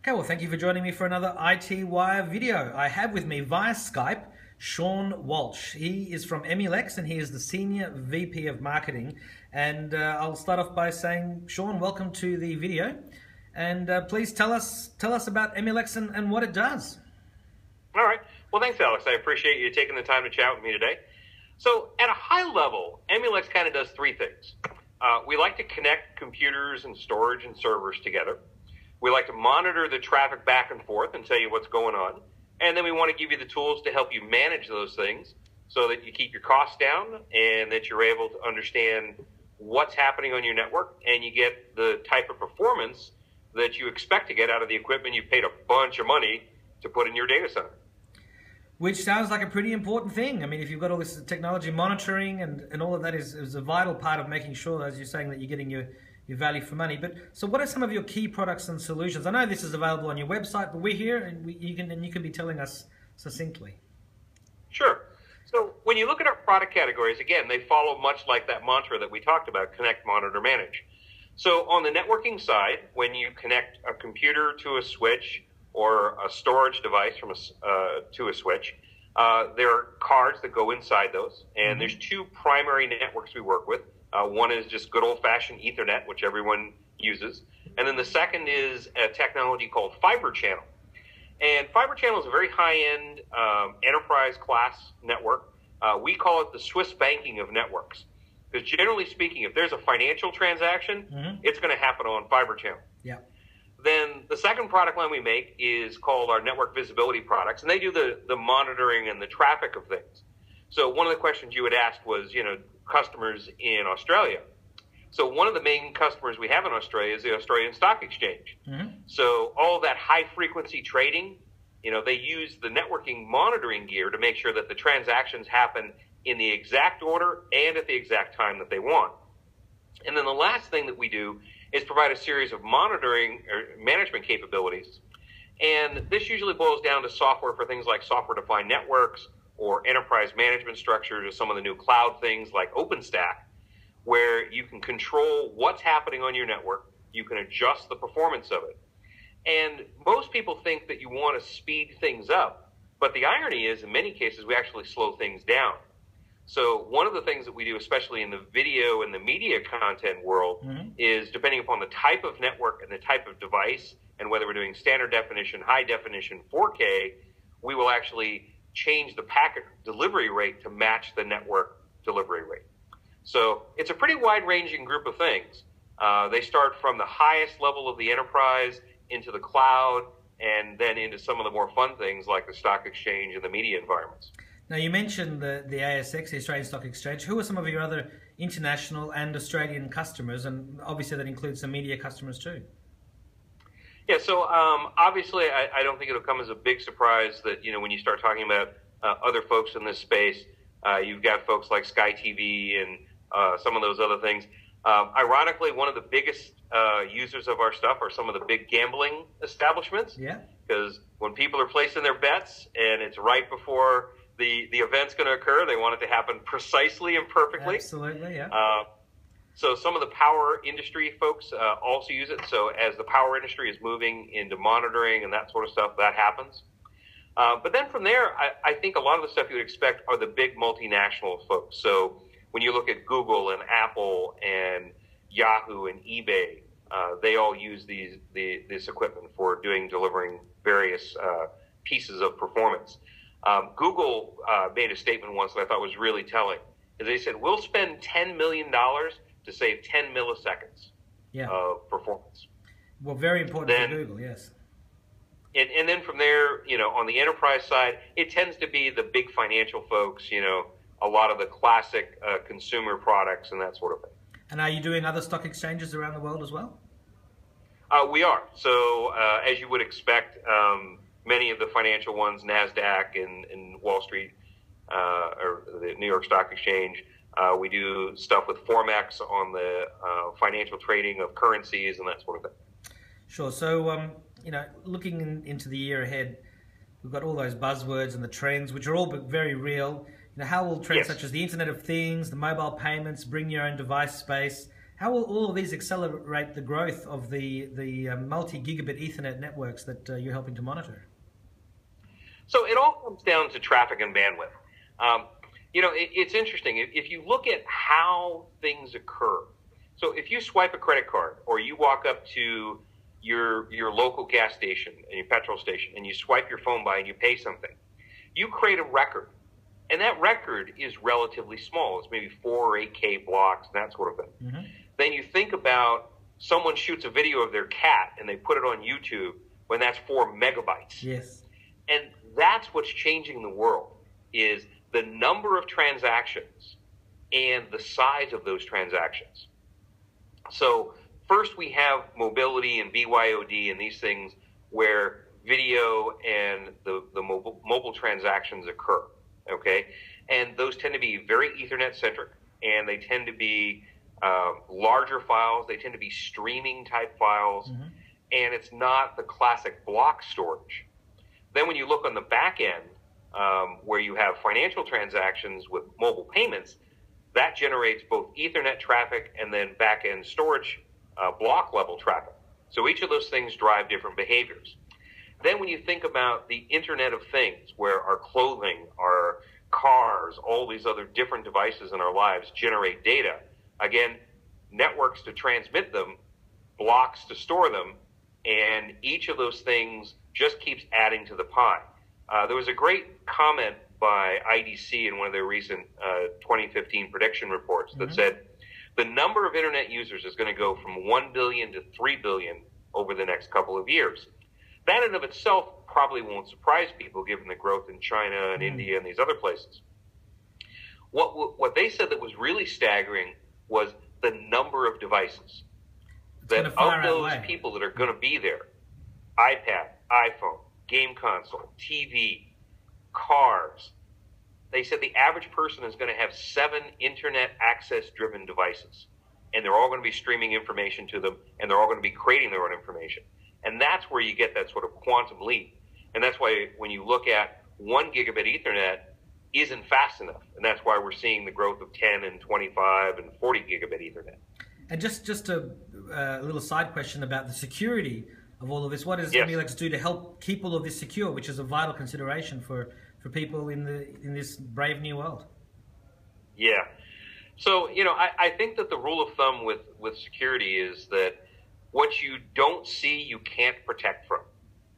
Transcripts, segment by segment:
Okay, well, thank you for joining me for another iTWire video. I have with me via Skype Shaun Walsh. He is from Emulex and he is the Senior VP of Marketing. And I'll start off by saying, Shaun, welcome to the video. And please tell us about Emulex and what it does. All right. Well, thanks, Alex. I appreciate you taking the time to chat with me today. So at a high level, Emulex kind of does three things. We like to connect computers and storage and servers together. We like to monitor the traffic back and forth and tell you what's going on. And then we want to give you the tools to help you manage those things so that you keep your costs down and that you're able to understand what's happening on your network and you get the type of performance that you expect to get out of the equipment you paid a bunch of money to put in your data center. Which sounds like a pretty important thing. I mean, if you've got all this technology monitoring and all of that is a vital part of making sure, as you're saying, that you're getting your value for money. But so what are some of your key products and solutions? I know this is available on your website, but we're here and you can be telling us succinctly. Sure. So when you look at our product categories, again, they follow much like that mantra that we talked about, connect, monitor, manage. So on the networking side, when you connect a computer to a switch or a storage device to a switch, there are cards that go inside those. And there's two primary networks we work with. One is just good old-fashioned Ethernet, which everyone uses. And then the second is a technology called fiber channel. And fiber channel is a very high-end enterprise-class network. We call it the Swiss banking of networks. Because generally speaking, if there's a financial transaction, it's going to happen on fiber channel. Yeah. Then the second product line we make is called our network visibility products. And they do the monitoring and the traffic of things. So one of the questions you had asked was, customers in Australia. So one of the main customers we have in Australia is the Australian Stock Exchange. So all that high frequency trading, they use the networking monitoring gear to make sure that the transactions happen in the exact order and at the exact time that they want. And then the last thing that we do is provide a series of monitoring or management capabilities. And this usually boils down to software for things like software-defined networks or enterprise management structures or some of the new cloud things like OpenStack, where you can control what's happening on your network. You can adjust the performance of it. And most people think that you want to speed things up. But the irony is, in many cases, we actually slow things down. So one of the things that we do, especially in the video and the media content world, is depending upon the type of network and the type of device, and whether we're doing standard definition, high definition, 4K, we will actually change the packet delivery rate to match the network delivery rate. So it's a pretty wide-ranging group of things. They start from the highest level of the enterprise into the cloud and then into some of the more fun things like the stock exchange and the media environments. Now, you mentioned the ASX, the Australian Stock Exchange. Who are some of your other international and Australian customers? And obviously that includes some media customers too. Yeah, so obviously I don't think it'll come as a big surprise that, when you start talking about other folks in this space, you've got folks like Sky TV and some of those other things. Ironically, one of the biggest users of our stuff are some of the big gambling establishments. Yeah. Because when people are placing their bets and it's right before the event's going to occur, they want it to happen precisely and perfectly. Absolutely, yeah. So some of the power industry folks also use it. So as the power industry is moving into monitoring and that sort of stuff, that happens. But then from there, I think a lot of the stuff you would expect are the big multinational folks. So when you look at Google and Apple and Yahoo and eBay, they all use this equipment for delivering various pieces of performance. Google made a statement once that I thought was really telling. They said, we'll spend $10 million to save 10 milliseconds of performance. Well, very important for Google, yes. And then from there, on the enterprise side, it tends to be the big financial folks, a lot of the classic consumer products and that sort of thing. And are you doing other stock exchanges around the world as well? We are. So as you would expect, many of the financial ones, NASDAQ and Wall Street, or the New York Stock Exchange, we do stuff with Formex on the financial trading of currencies and that sort of thing. Sure. So, looking into the year ahead, we've got all those buzzwords and the trends, which are all very real. How will trends such as the Internet of Things, the mobile payments, bring your own device space, How will all of these accelerate the growth of the multi-gigabit Ethernet networks that you're helping to monitor? So it all comes down to traffic and bandwidth. It's interesting. If you look at how things occur, so if you swipe a credit card or you walk up to your local gas station and your petrol station and you swipe your phone by and you pay something, you create a record. And that record is relatively small. It's maybe 4 or 8K blocks, that sort of thing. Mm-hmm. Then you think about someone shoots a video of their cat and they put it on YouTube when that's 4 megabytes. Yes. And that's what's changing the world, is the number of transactions and the size of those transactions. So first we have mobility and BYOD and these things where video and the mobile transactions occur. Okay, and those tend to be very Ethernet-centric, and they tend to be larger files. They tend to be streaming-type files, mm-hmm. and it's not the classic block storage. Then when you look on the back end, where you have financial transactions with mobile payments, that generates both Ethernet traffic and then back-end storage block-level traffic. So each of those things drive different behaviors. Then when you think about the Internet of Things, where our clothing, our cars, all these other different devices in our lives generate data, again, networks to transmit them, blocks to store them, and each of those things just keeps adding to the pie. There was a great comment by IDC in one of their recent 2015 prediction reports that mm-hmm. said the number of Internet users is going to go from 1 billion to 3 billion over the next couple of years. That in of itself probably won't surprise people given the growth in China and India and these other places. What they said that was really staggering was the number of devices. That of those people that are going to be there, iPad, iPhone, game console, TV, cars, they said the average person is going to have 7 internet access-driven devices. And they're all going to be streaming information to them, and they're all going to be creating their own information. And that's where you get that sort of quantum leap. And that's why when you look at 1 gigabit Ethernet isn't fast enough. And that's why we're seeing the growth of 10 and 25 and 40 gigabit Ethernet. And just a little side question about the security of all of this. What does yes. Emulex do to help keep all of this secure, which is a vital consideration for people in this brave new world? Yeah. So, I think that the rule of thumb with security is that what you don't see, you can't protect from.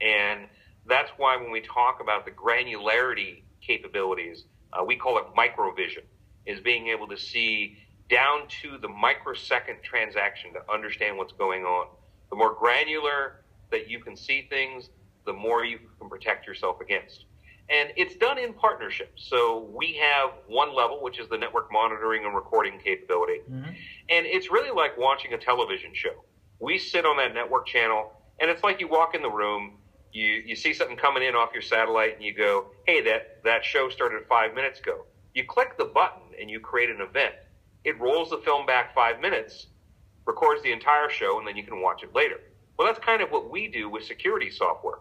And that's why when we talk about the granularity capabilities, we call it microvision, is being able to see down to the microsecond transaction to understand what's going on. The more granular that you can see things, the more you can protect yourself against. And it's done in partnership. So we have one level, which is the network monitoring and recording capability. Mm-hmm. And it's really like watching a television show. We sit on that network channel, and it's like you walk in the room, you see something coming in off your satellite, and you go, hey, that show started 5 minutes ago. You click the button, and you create an event. It rolls the film back 5 minutes, records the entire show, and then you can watch it later. Well, that's kind of what we do with security software,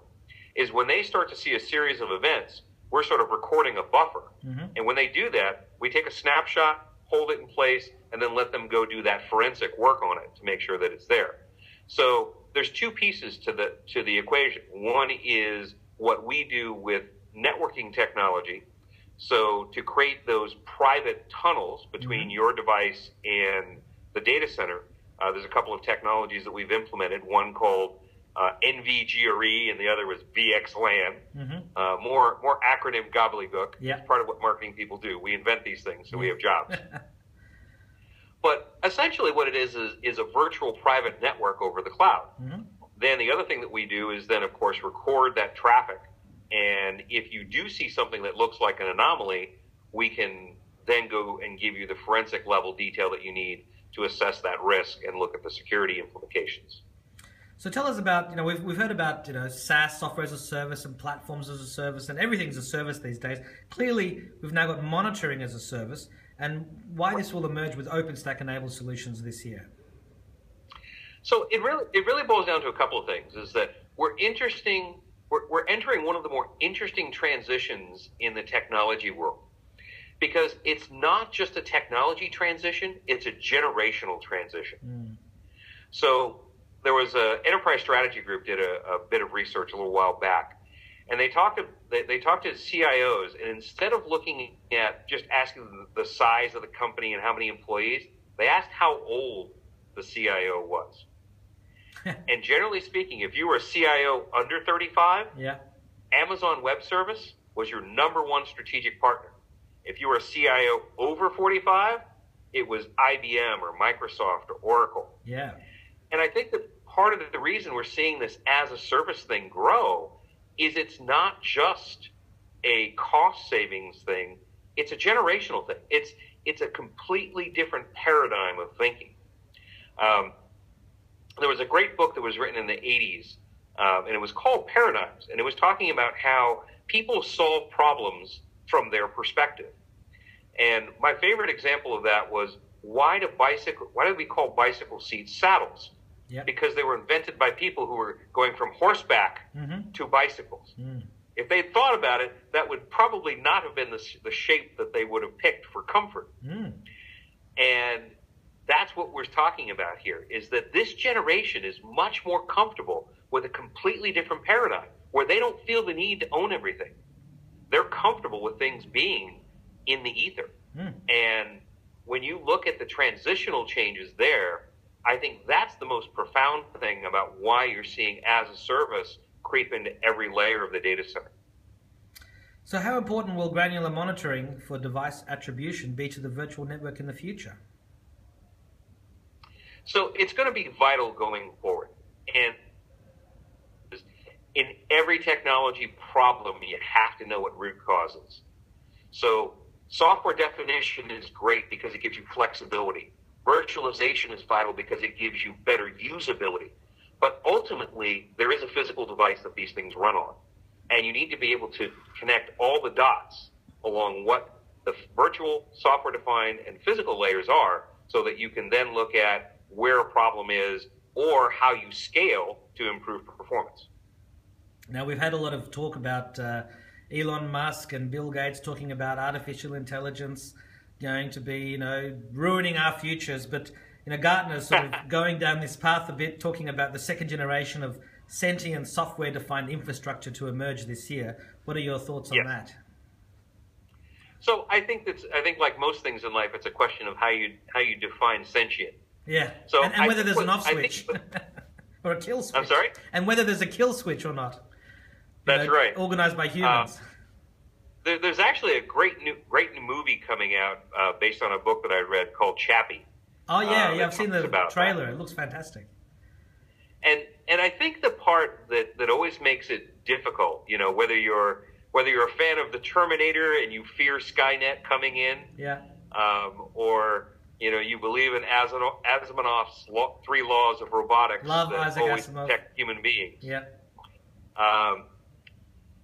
is when they start to see a series of events, we're sort of recording a buffer. Mm-hmm. And when they do that, we take a snapshot, hold it in place, and then let them go do that forensic work on it to make sure that it's there. So there's two pieces to the equation. One is what we do with networking technology. So to create those private tunnels between mm-hmm. your device and the data center, there's a couple of technologies that we've implemented, one called NVGRE and the other was VXLAN. Mm-hmm. More acronym gobbledygook. Yeah. It's part of what marketing people do. We invent these things, so we have jobs. But essentially what it is a virtual private network over the cloud. Mm-hmm. Then the other thing that we do is then, of course, record that traffic. And if you do see something that looks like an anomaly, we can then go and give you the forensic level detail that you need to assess that risk and look at the security implications. So tell us about, we've heard about, SaaS, software as a service, and platforms as a service, and everything's a service these days. Clearly, we've now got monitoring as a service, and why this will emerge with OpenStack-enabled solutions this year. So it really boils down to a couple of things, is that we're entering one of the more interesting transitions in the technology world. because it's not just a technology transition, it's a generational transition. So there was an enterprise strategy group did a bit of research a little while back, and they talked to CIOs, and instead of looking at just asking the size of the company and how many employees, they asked how old the CIO was. And generally speaking, if you were a CIO under 35, Amazon Web Service was your number one strategic partner. If you were a CIO over 45, it was IBM or Microsoft or Oracle. Yeah. And I think that part of the reason we're seeing this as a service thing grow is it's not just a cost savings thing, it's a generational thing. It's a completely different paradigm of thinking. There was a great book that was written in the 80s, and it was called Paradigms, and it was talking about how people solve problems from their perspective. And my favorite example of that was, why do we call bicycle seats saddles? Yep. Because they were invented by people who were going from horseback to bicycles. If they'd thought about it, that would probably not have been the shape that they would have picked for comfort. And that's what we're talking about here, is that this generation is much more comfortable with a completely different paradigm, where they don't feel the need to own everything. They're comfortable with things being in the ether. And when you look at the transitional changes there, I think that's the most profound thing about why you're seeing as a service creep into every layer of the data center. So how important will granular monitoring for device attribution be to the virtual network in the future? So it's going to be vital going forward. And in every technology problem, you have to know what root cause is. So software definition is great because it gives you flexibility. Virtualization is vital because it gives you better usability. But ultimately, there is a physical device that these things run on. And you need to be able to connect all the dots along what the virtual, software-defined, and physical layers are, so that you can then look at where a problem is or how you scale to improve performance. Now, we've had a lot of talk about Elon Musk and Bill Gates talking about artificial intelligence going to be, ruining our futures. But, Gartner's sort of going down this path a bit, talking about the second generation of sentient software-defined infrastructure to emerge this year. What are your thoughts on that? So I think like most things in life, it's a question of how you define sentient. Yeah. So and whether there's an off switch or a kill switch. I'm sorry? And whether there's a kill switch or not. That's right. Organized by humans. There's actually a great new movie coming out based on a book that I read called Chappie. Oh yeah, I've seen the trailer. It looks fantastic. And I think the part that always makes it difficult, whether you're a fan of the Terminator and you fear Skynet coming in, or you believe in Asimov's 3 laws of robotics that always protect human beings. Yeah.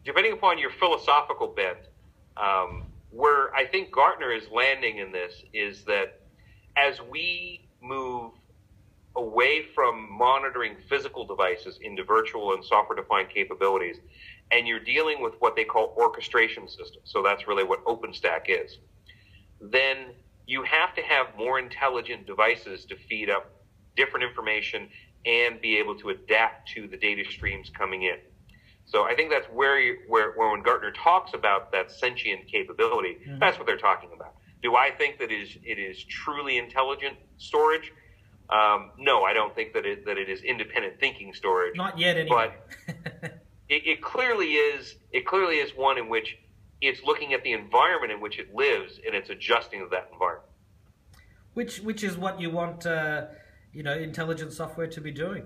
Depending upon your philosophical bent, where I think Gartner is landing in this is that as we move away from monitoring physical devices into virtual and software-defined capabilities, and you're dealing with what they call orchestration systems, so that's really what OpenStack is, then you have to have more intelligent devices to feed up different information and be able to adapt to the data streams coming in. So I think that's where when Gartner talks about that sentient capability, that's what they're talking about. Do I think that it is truly intelligent storage? No, I don't think that it is independent thinking storage. Not yet, anyway. But it clearly is. It clearly is one in which it's looking at the environment in which it lives and it's adjusting to that environment. Which is what you want, intelligent software to be doing.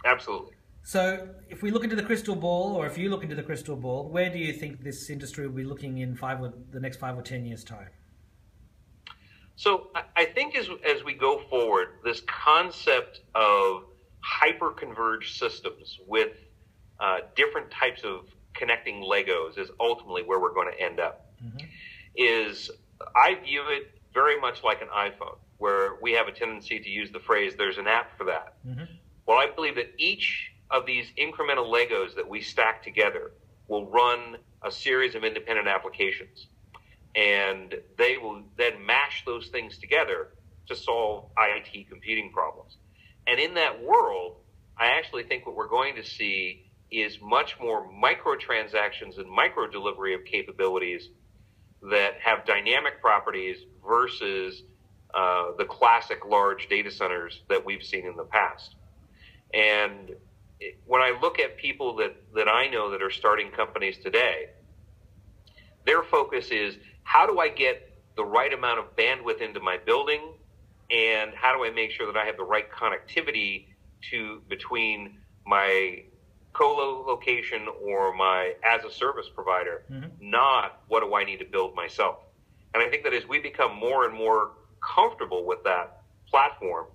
Absolutely. So, if we look into the crystal ball, or if you look into the crystal ball, where do you think this industry will be looking in the next 5 or 10 years' time? So, I think as we go forward, this concept of hyper-converged systems with different types of connecting Legos is ultimately where we're going to end up. I view it very much like an iPhone, where we have a tendency to use the phrase, there's an app for that. Well, I believe that each of these incremental Legos that we stack together will run a series of independent applications. and they will then mash those things together to solve IT computing problems. And in that world, I actually think what we're going to see is much more microtransactions and micro delivery of capabilities that have dynamic properties versus the classic large data centers that we've seen in the past. And when I look at people that I know that are starting companies today, their focus is, how do I get the right amount of bandwidth into my building, and how do I make sure that I have the right connectivity between my co-location or my as-a-service provider, not what do I need to build myself. And I think that as we become more and more comfortable with that platform,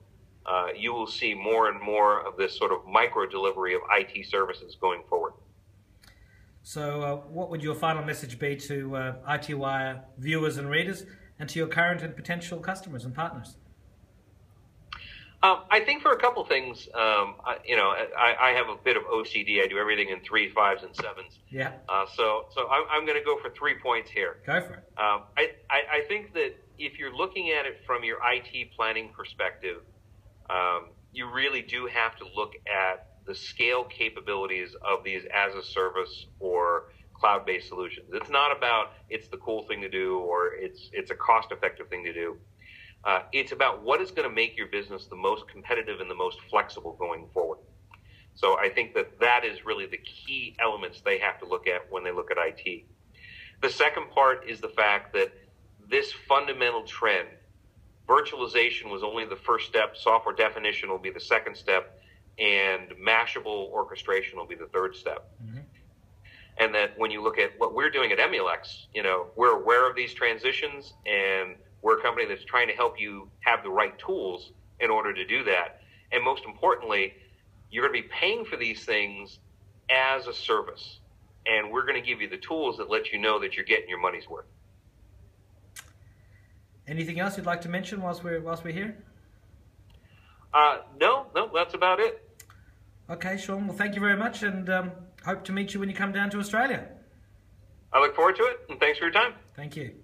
you will see more and more of this sort of micro delivery of IT services going forward. So what would your final message be to iTWire viewers and readers, and to your current and potential customers and partners? I think for a couple things, I have a bit of OCD. I do everything in 3, 5s, and 7s. Yeah. So I'm going to go for 3 points here. Go for it. I think that if you're looking at it from your IT planning perspective, you really do have to look at the scale capabilities of these as-a-service or cloud-based solutions. It's not about it's the cool thing to do or it's a cost-effective thing to do. It's about what is going to make your business the most competitive and the most flexible going forward. So I think that is really the key elements they have to look at when they look at IT. The second part is the fact that this fundamental trend, virtualization was only the first step, software definition will be the second step, and mashable orchestration will be the third step. And that when you look at what we're doing at Emulex, we're aware of these transitions, and we're a company that's trying to help you have the right tools in order to do that. And most importantly, you're going to be paying for these things as a service. And we're going to give you the tools that let you know that you're getting your money's worth. Anything else you'd like to mention whilst we're here? No, that's about it. Okay, Shaun. Well, thank you very much, and hope to meet you when you come down to Australia. I look forward to it, and thanks for your time. Thank you.